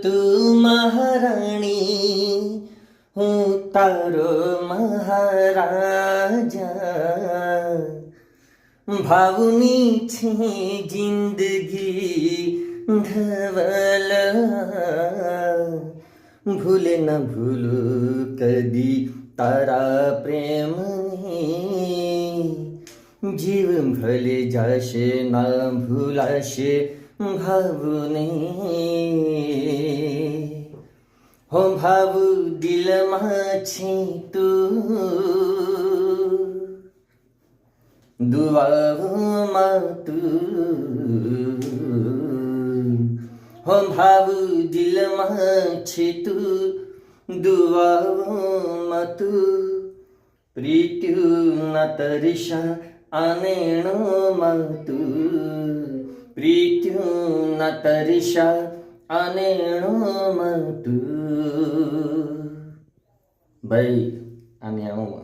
તું મહારાણી હું તારો મહારાજા ભાવની છે જિંદગી ધવલ ભૂલે ન ભૂલું કદી તારા પ્રેમની જીવ ભલે જાશે ના ભૂલાશે ભાવને હો ભાવ દિલમાં છે તું દુઆઓમાં તું હો ભાવ દિલમાં છે તું દુઆઓમાં તું પ્રીત્યુના તરિષા આનેણોમાં તું પ્રીત્યુના તરિષા આનેણોમાં તું ભાઈ આને આવું